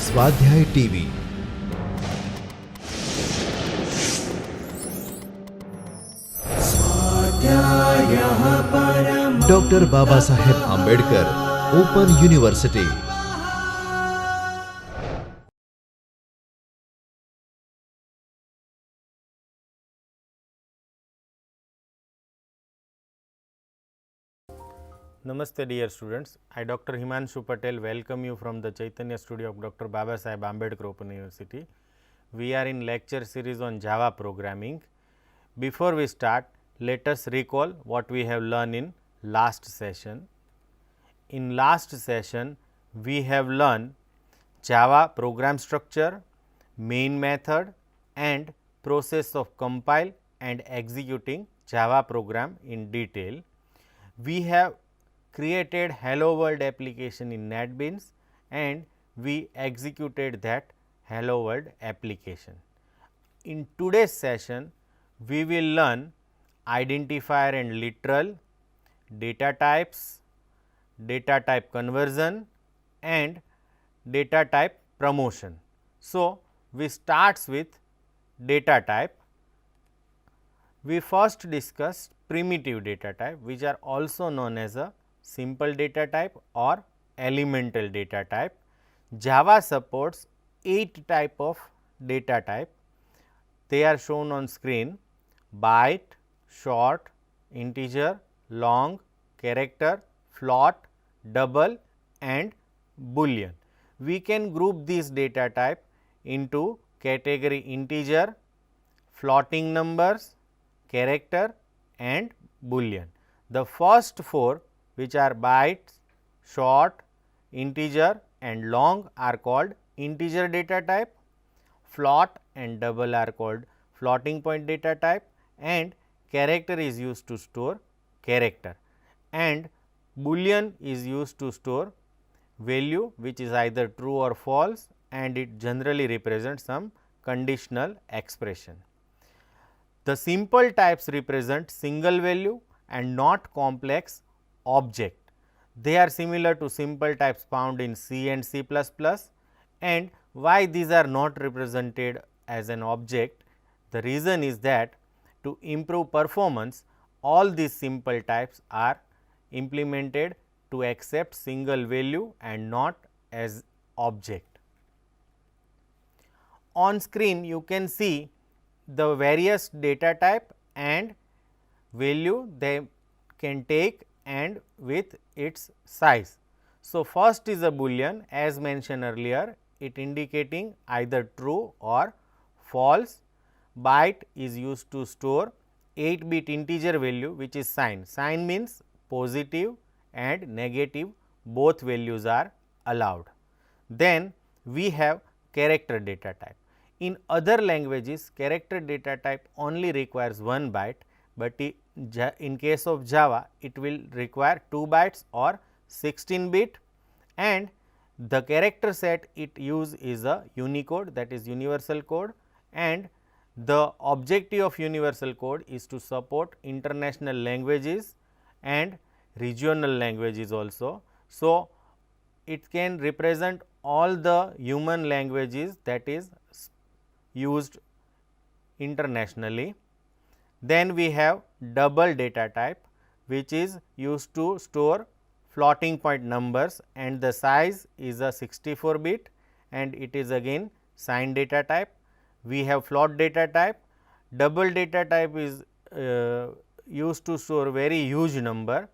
स्वाध्याय TV doctor Baba Saheb Ambedkar open university. Namaste dear students, I Dr. Himanshu Patel welcome you from the Chaitanya studio of Dr. Baba Saheb Ambedkar Open University. We are in lecture series on Java programming. Before we start, let us recall what we have learned in last session. In last session, we have learned Java program structure, main method and process of compile and executing Java program in detail. We have created Hello World application in NetBeans and we executed that Hello World application. In today's session, we will learn identifier and literal, data types, data type conversion and data type promotion. So, we starts with data type. We first discussed primitive data type, which are also known as a simple data type or elemental data type. Java supports 8 type of data type. They are shown on screen: byte, short, integer, long, character, float, double and boolean. We can group these data type into category integer, floating numbers, character and boolean. The first four, which are bytes, short, integer and long, are called integer data type. Float and double are called floating point data type and character is used to store character and boolean is used to store value which is either true or false and it generally represents some conditional expression. The simple types represent single value and not complex object. They are similar to simple types found in C and C++, and why these are not represented as an object? The reason is that to improve performance, all these simple types are implemented to accept single value and not as object. On screen you can see the various data type and value they can take and with its size. So, first is a boolean as mentioned earlier, it indicating either true or false. Byte is used to store 8-bit integer value which is sign. Sign means positive and negative, both values are allowed. Then we have character data type. In other languages, character data type only requires 1 byte, but in case of Java it will require 2 bytes or 16 bit, and the character set it use is a Unicode, that is universal code, and the objective of universal code is to support international languages and regional languages also. So, it can represent all the human languages that is used internationally. Then we have double data type which is used to store floating point numbers and the size is a 64 bit and it is again signed data type. We have float data type. Double data type is used to store very huge number.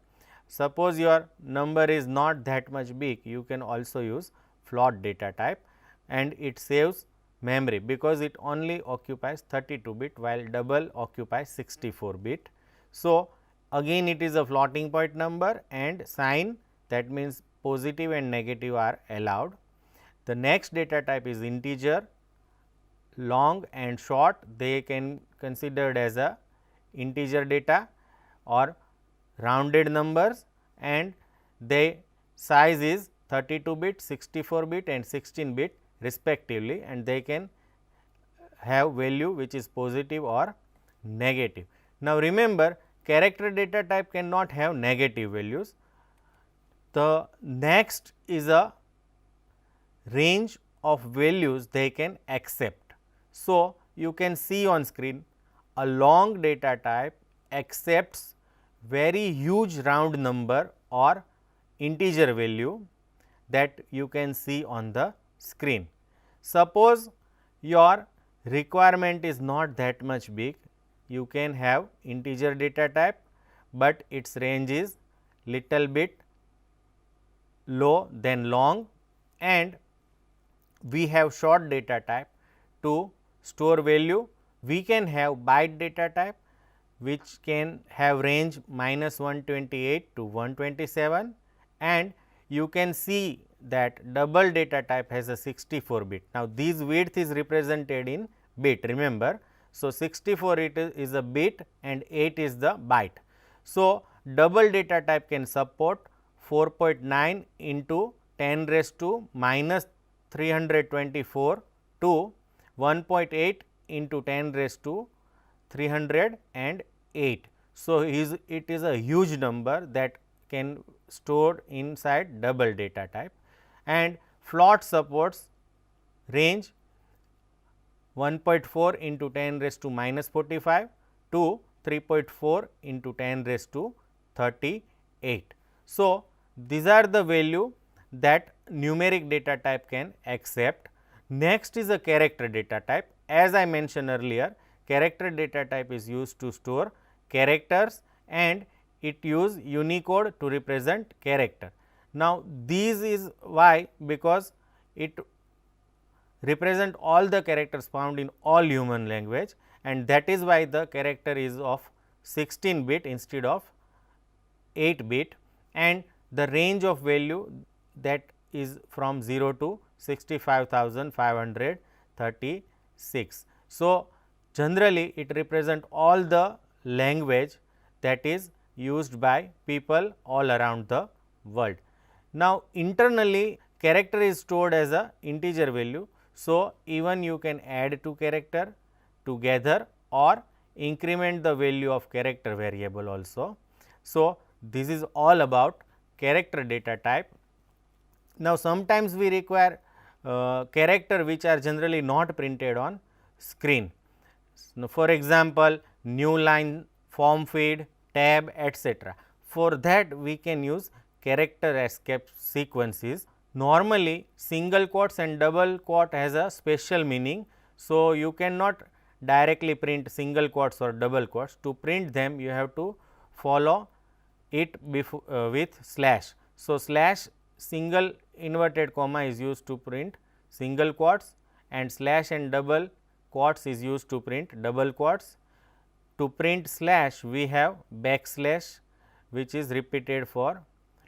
Suppose your number is not that much big, you can also use float data type and it saves memory because it only occupies 32 bit while double occupies 64 bit. So, again it is a floating point number and sign, that means positive and negative are allowed. The next data type is integer. Long and short, they can considered as a integer data or rounded numbers and their size is 32 bit, 64 bit and 16 bit respectively, and they can have value which is positive or negative. Now, remember character data type cannot have negative values. The next is a range of values they can accept. So, you can see on screen a long data type accepts very huge round number or integer value that you can see on the screen. Suppose your requirement is not that much big, you can have integer data type, but its range is little bit low than long, and we have short data type to store value. We can have byte data type which can have range -128 to 127, and you can see that double data type has a 64 bit. Now, this width is represented in bit, remember. So, 64 is a bit and 8 is the byte. So, double data type can support 4.9 into 10 raised to minus 324 to 1.8 into 10 raised to 308. So, it is a huge number that can store inside double data type, and float supports range 1.4 into 10 raised to minus 45 to 3.4 into 10 raised to 38. So, these are the value that numeric data type can accept. Next is a character data type. As I mentioned earlier, character data type is used to store characters and it use Unicode to represent character. Now, this is why, because it represent all the characters found in all human language, and that is why the character is of 16 bit instead of 8 bit, and the range of value that is from 0 to 65,536. So, generally it represent all the language that is used by people all around the world. Now, internally character is stored as a integer value. So, even you can add two character together or increment the value of character variable also. So, this is all about character data type. Now, sometimes we require character which are generally not printed on screen. Now, for example, new line, form feed, tab, etc. For that we can use character escape sequences. Normally single quotes and double quote has a special meaning. So, you cannot directly print single quotes or double quotes. To print them you have to follow it before with slash. So, slash single inverted comma is used to print single quotes, and slash and double quotes is used to print double quotes. To print slash we have backslash which is repeated for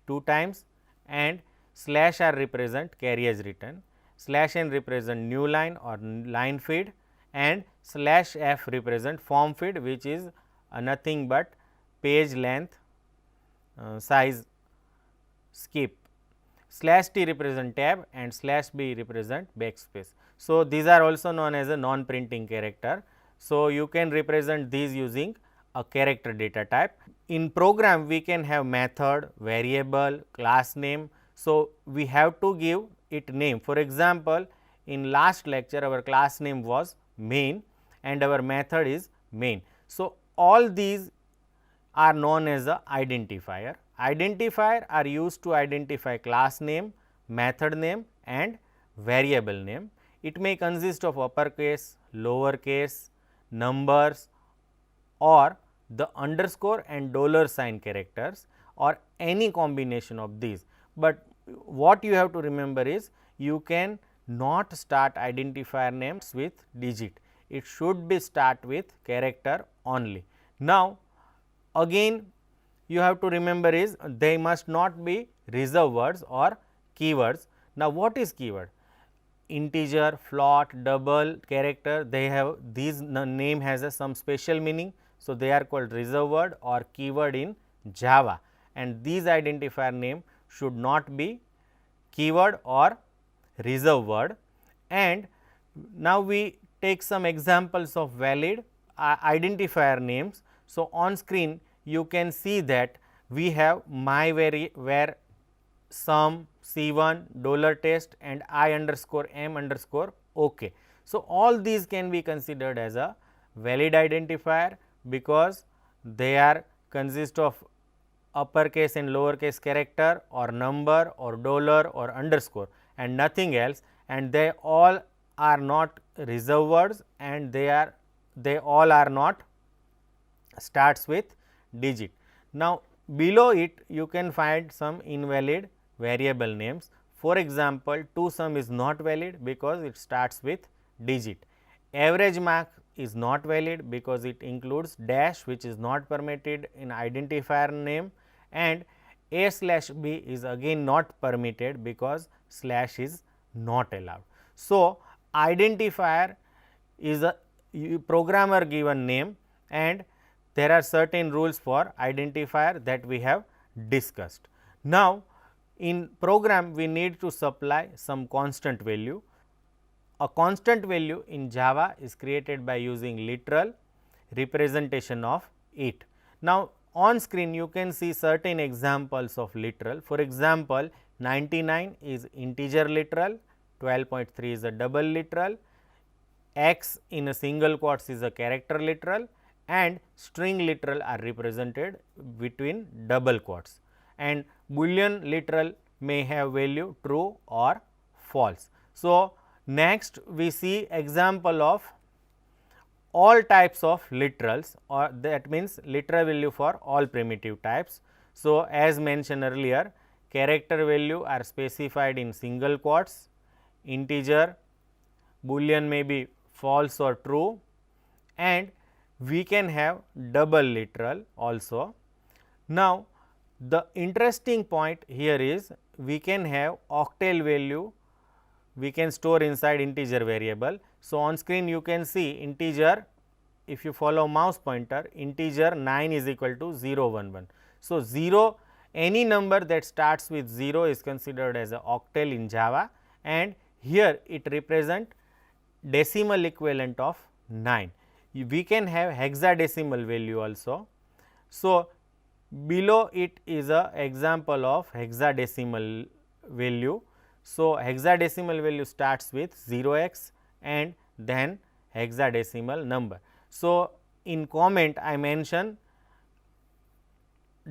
2 times, and slash r represent carry as written, slash n represent new line or line feed, and slash f represent form feed which is nothing but page length size skip. Slash t represent tab and slash b represent backspace. So, these are also known as a non printing character. So, you can represent these using a character data type. In program we can have method, variable, class name. So, we have to give it name. For example, in last lecture our class name was main and our method is main. So, all these are known as a identifier. Identifier are used to identify class name, method name and variable name. It may consist of uppercase, lowercase, numbers or the underscore and dollar sign characters or any combination of these. But what you have to remember is you can not start identifier names with digit, it should be start with character only. Now, again you have to remember is they must not be reserved words or keywords. Now, what is keyword? Integer, float, double, character, they have these name has a some special meaning. So, they are called reserved word or keyword in Java, and these identifier name should not be keyword or reserved word. And now, we take some examples of valid identifier names. So, on screen you can see that we have my where sum, C1, $test and I_m_ OK. So, all these can be considered as a valid identifier because they are consist of uppercase and lowercase character or number or dollar or underscore and nothing else, and they all are not reserved words and they all are not starts with digit. Now, below it you can find some invalid variable names. For example, 2sum is not valid because it starts with digit. Average mark is not valid because it includes dash which is not permitted in identifier name, and A/B is again not permitted because slash is not allowed. So, identifier is a programmer given name and there are certain rules for identifier that we have discussed. Now, in program we need to supply some constant value. A constant value in Java is created by using literal representation of it. Now, on screen you can see certain examples of literal. For example, 99 is integer literal, 12.3 is a double literal, x in a single quotes is a character literal, and string literal are represented between double quotes, and boolean literal may have value true or false. So, next we see example of all types of literals, or that means literal value for all primitive types. So, as mentioned earlier, character value are specified in single quotes, integer, boolean may be false or true, and we can have double literal also. Now, the interesting point here is we can have octal value we can store inside integer variable. So, on screen you can see integer, if you follow mouse pointer, integer 9 is equal to 011. So, 0 any number that starts with 0 is considered as a octal in Java, and here it represent decimal equivalent of 9. We can have hexadecimal value also. So, below it is a example of hexadecimal value. So, hexadecimal value starts with 0x and then hexadecimal number. So, in comment I mention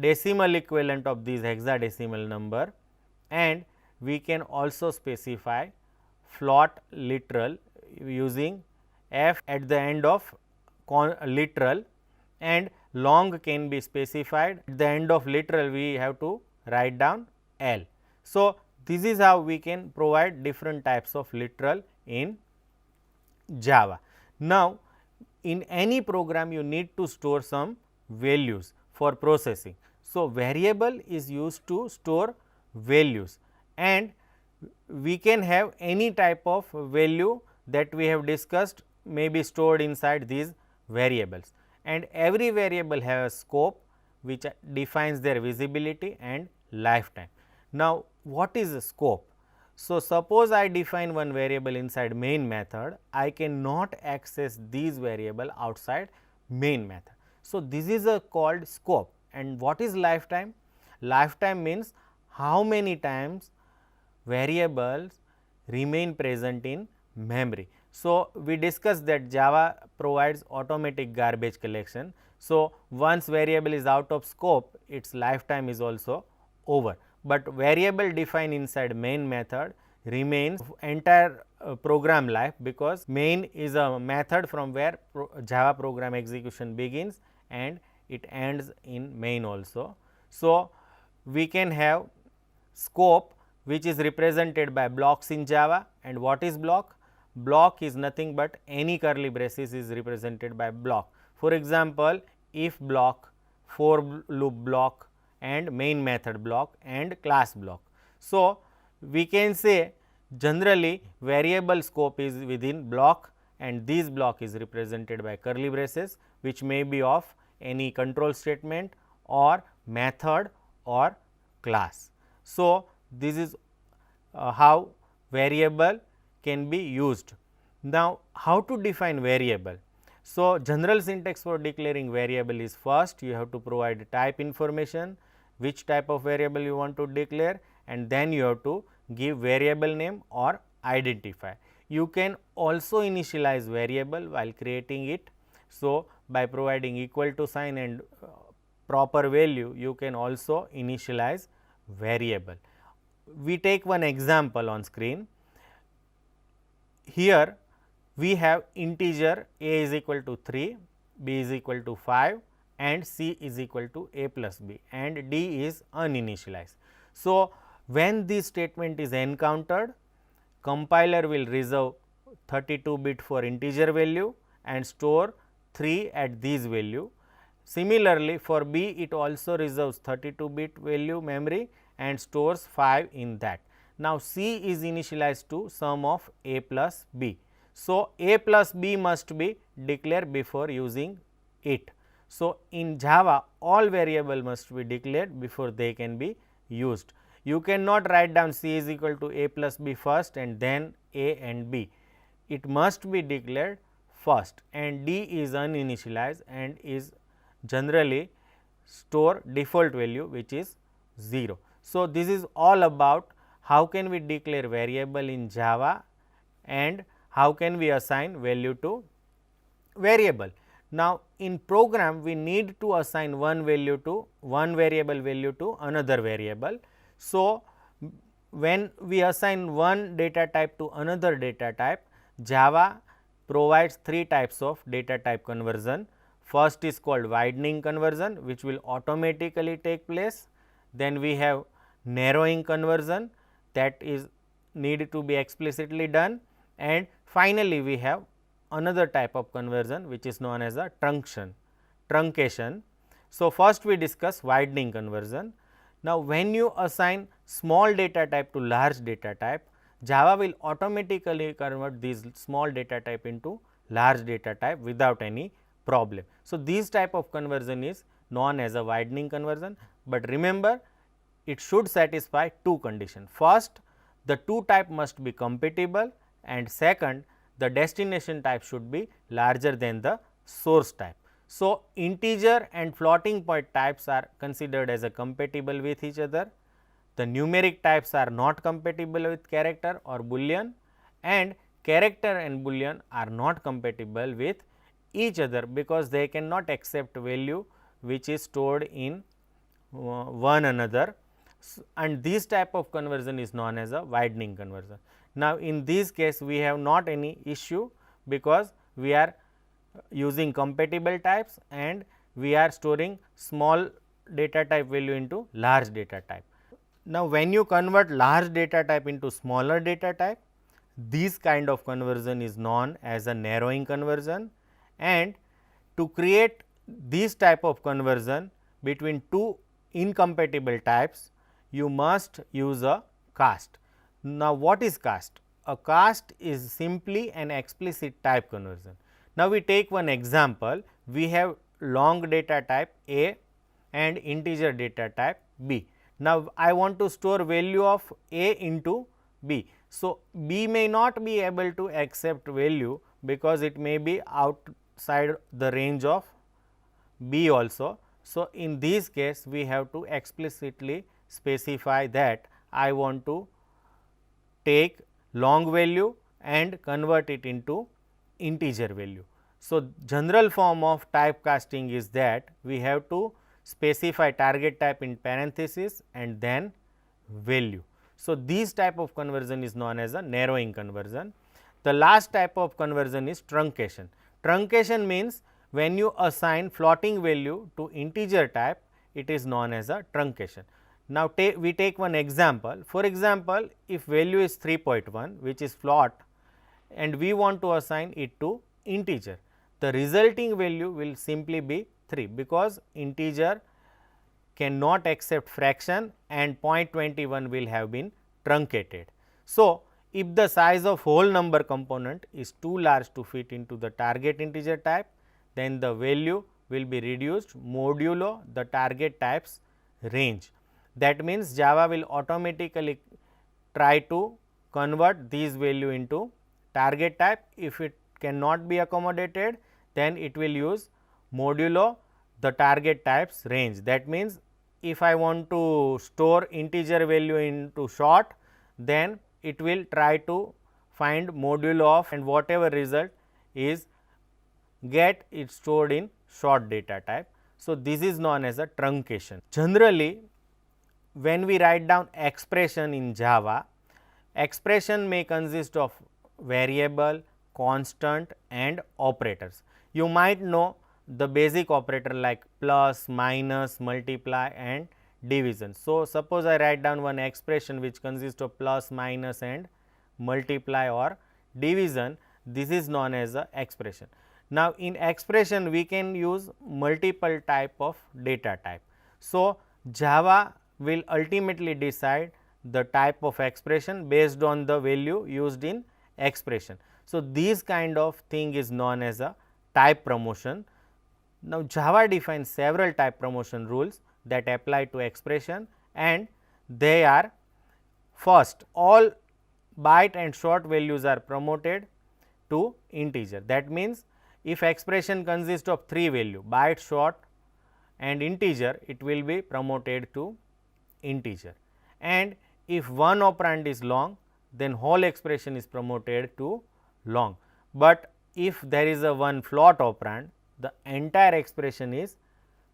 decimal equivalent of these hexadecimal number, and we can also specify float literal using f at the end of literal, and long can be specified at the end of literal we have to write down L. So, this is how we can provide different types of literal in Java. Now, in any program you need to store some values for processing. So, variable is used to store values, and we can have any type of value that we have discussed may be stored inside these variables, and every variable has a scope which defines their visibility and lifetime. Now, what is a scope? So, suppose I define one variable inside main method, I cannot access these variable outside main method. So, this is a called scope. And what is lifetime? Lifetime means how many times variables remain present in memory. So, we discussed that Java provides automatic garbage collection. So, once variable is out of scope, its lifetime is also over, but variable defined inside main method remains entire program life, because main is a method from where Java program execution begins and it ends in main also. So, we can have scope which is represented by blocks in Java. And what is block? Block is nothing but any curly braces is represented by block. For example, if block, for loop block, and main method block, and class block. So, we can say generally variable scope is within block, and this block is represented by curly braces which may be of any control statement or method or class. So, this is how variable can be used. Now, how to define variable? So, general syntax for declaring variable is first you have to provide type information, which type of variable you want to declare, and then you have to give variable name or identifier. You can also initialize variable while creating it. So, by providing equal to sign and proper value, you can also initialize variable. We take one example on screen. Here we have integer a is equal to 3, b is equal to 5 and c is equal to a plus b, and d is uninitialized. So, when this statement is encountered, compiler will reserve 32 bit for integer value and store 3 at this value. Similarly, for b it also reserves 32 bit value memory and stores 5 in that. Now, c is initialized to sum of a plus b. So, a plus b must be declared before using it. So, in Java all variable must be declared before they can be used. You cannot write down c is equal to a plus b first and then a and b. It must be declared first, and d is uninitialized and is generally store default value which is 0. So, this is all about how can we declare variable in Java and how can we assign value to variable. Now, in program we need to assign one variable value to another variable. So, when we assign one data type to another data type, Java provides 3 types of data type conversion. First is called widening conversion, which will automatically take place. Then we have narrowing conversion, that is need to be explicitly done, and finally, we have another type of conversion which is known as a truncation. So, first we discuss widening conversion. Now, when you assign small data type to large data type, Java will automatically convert these small data type into large data type without any problem. So, this type of conversion is known as a widening conversion, but remember it should satisfy two conditions. First, the two type must be compatible, and second, the destination type should be larger than the source type. So, integer and floating point types are considered as a compatible with each other. The numeric types are not compatible with character or boolean, and character and boolean are not compatible with each other because they cannot accept value which is stored in one another, and this type of conversion is known as a widening conversion. Now, in this case we have not any issue because we are using compatible types and we are storing small data type value into large data type. Now, when you convert large data type into smaller data type, this kind of conversion is known as a narrowing conversion, and to create this type of conversion between two incompatible types, you must use a cast. Now, what is cast? A cast is simply an explicit type conversion. Now, we take one example. We have long data type A and integer data type B. Now, I want to store value of A into B. So, B may not be able to accept value because it may be outside the range of B also. So, in this case we have to explicitly specify that I want to take long value and convert it into integer value. So, general form of typecasting is that we have to specify target type in parenthesis and then value. So, this type of conversion is known as a narrowing conversion. The last type of conversion is truncation. Truncation means when you assign floating value to integer type, it is known as a truncation. Now, we take one example. For example, if value is 3.1 which is float and we want to assign it to integer, the resulting value will simply be 3 because integer cannot accept fraction and 0.21 will have been truncated. So, if the size of whole number component is too large to fit into the target integer type, then the value will be reduced modulo the target type's range. That means, Java will automatically try to convert this value into target type. If it cannot be accommodated, then it will use modulo the target type's range. That means, if I want to store integer value into short, then it will try to find modulo of and whatever result is get it stored in short data type. So, this is known as a truncation. Generally, when we write down expression in Java, expression may consist of variable, constant and operators. You might know the basic operator like plus, minus, multiply and division. So, suppose I write down one expression which consists of plus, minus and multiply or division, this is known as a expression. Now, in expression we can use multiple type of data type. So, Java will ultimately decide the type of expression based on the value used in expression. So, this kind of thing is known as a type promotion. Now, Java defines several type promotion rules that apply to expression, and they are: first, all byte and short values are promoted to integer. That means, if expression consists of 3 value byte, short and integer, it will be promoted to integer, and if one operand is long, then whole expression is promoted to long. But if there is a one float operand, the entire expression is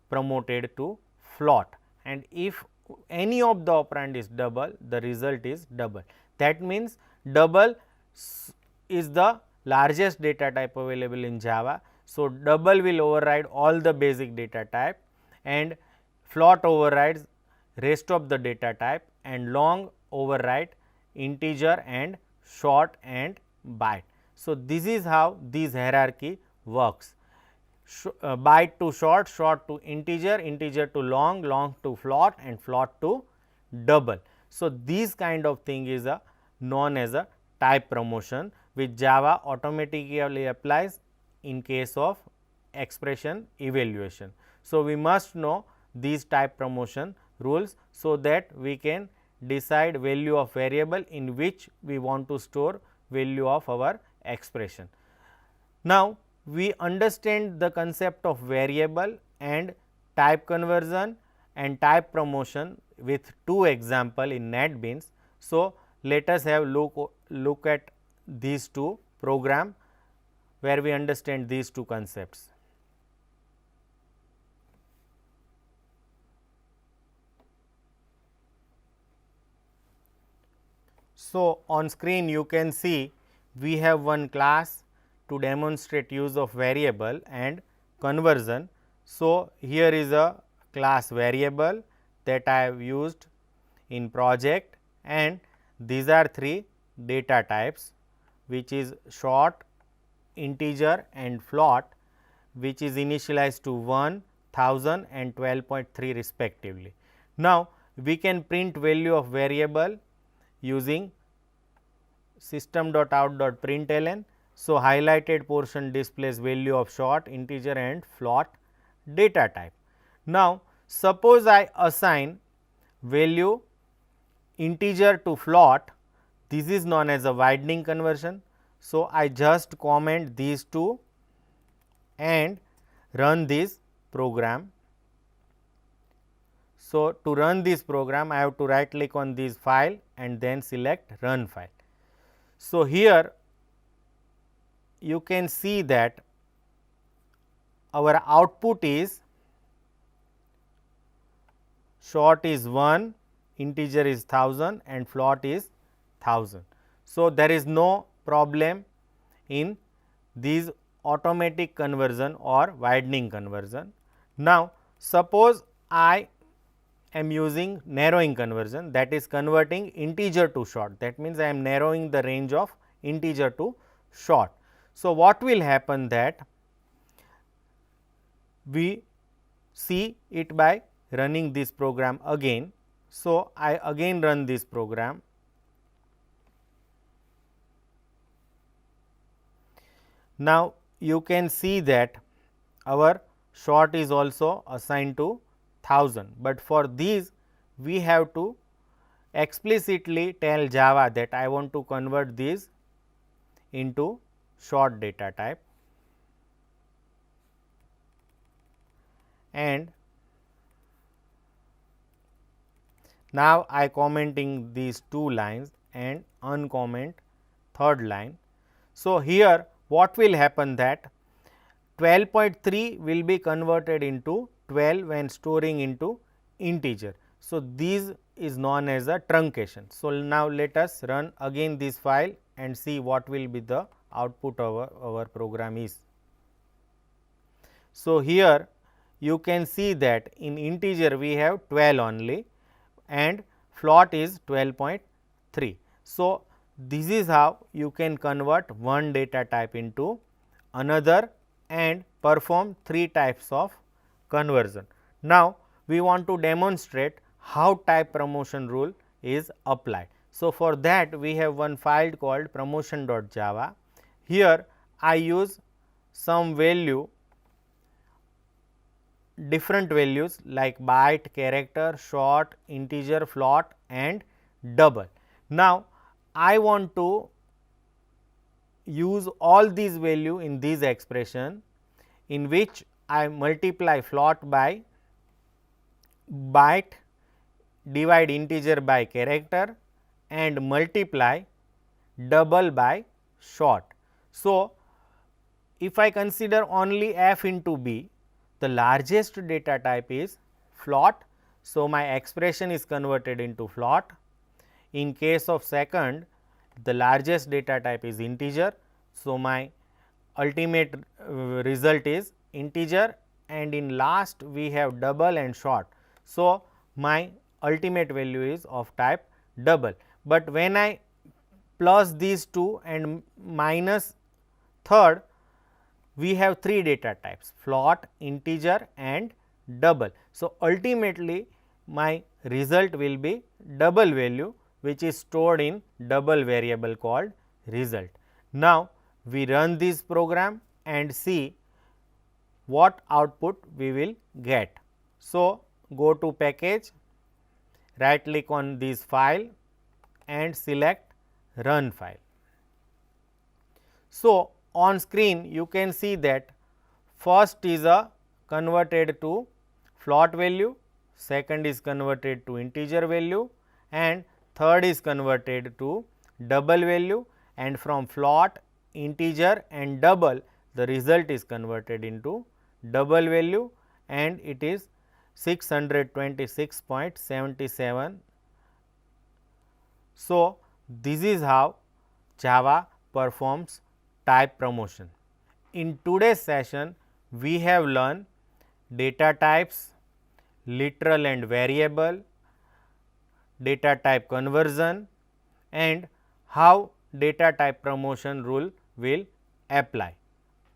promoted to float, and if any of the operand is double, the result is double. That means, double is the largest data type available in Java. So, double will override all the basic data type and float overrides rest of the data type, and long override integer and short and byte. So, this is how this hierarchy works: byte to short, short to integer, integer to long, long to float and float to double. So, this kind of thing is known as a type promotion, which Java automatically applies in case of expression evaluation. So, we must know these type promotion rules, so that we can decide value of variable in which we want to store value of our expression. Now, we understand the concept of variable and type conversion and type promotion with two example in NetBeans. So, let us have look at these two program where we understand these two concepts. So, on screen you can see we have one class to demonstrate use of variable and conversion. So, here is a class variable that I have used in project, and these are 3 data types, which is short, integer and float, which is initialized to 1, 1000 and 12.3 respectively. Now, we can print value of variable using system.out.println. So, highlighted portion displays value of short, integer and float data type. Now, suppose I assign value integer to float, this is known as a widening conversion. So, I just comment these two and run this program. So, to run this program I have to right click on this file and then select run file. So, here you can see that our output is short is 1, integer is 1000 and float is 1000. So, there is no problem in these automatic conversion or widening conversion. Now, suppose I am using narrowing conversion, that is converting integer to short, that means I am narrowing the range of integer to short. So, what will happen that we see it by running this program again. So, I again run this program. Now, you can see that our short is also assigned to 1000, but for these we have to explicitly tell Java that I want to convert these into short data type, and Now I commenting these two lines and uncomment third line. So here what will happen that 12.3 will be converted into 12 when storing into integer. So this is known as a truncation. So now let us run again this file and see what will be the output of our program is. So here you can see that in integer we have 12 only and float is 12.3. So this is how you can convert one data type into another and perform three types of conversion. Now we want to demonstrate how type promotion rule is applied. So for that we have one file called promotion.java. Here I use some value, different values like byte, character, short, integer, float and double. Now I want to use all these value in this expression in which I multiply float by byte, divide integer by character and multiply double by short. So if I consider only f into b, the largest data type is float. So my expression is converted into float. In case of second, the largest data type is integer. So my ultimate result is integer, and in last we have double and short. So my ultimate value is of type double. But when I plus these two and minus third, we have three data types float, integer and double. So ultimately my result will be double value, which is stored in double variable called result. Now we run this program and see what output we will get. So go to package, right click on this file and select run file. So on screen you can see that first is a converted to float value, second is converted to integer value and third is converted to double value, and from float, integer and double the result is converted into double value and it is 626.77. So this is how Java performs type promotion. In today's session we have learned data types, literal and variable, data type conversion and how data type promotion rule will apply.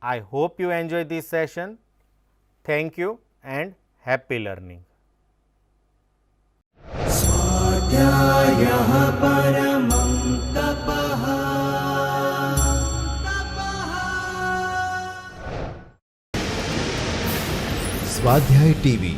I hope you enjoy this session. Thank you and happy learning. स्वाध्याय TV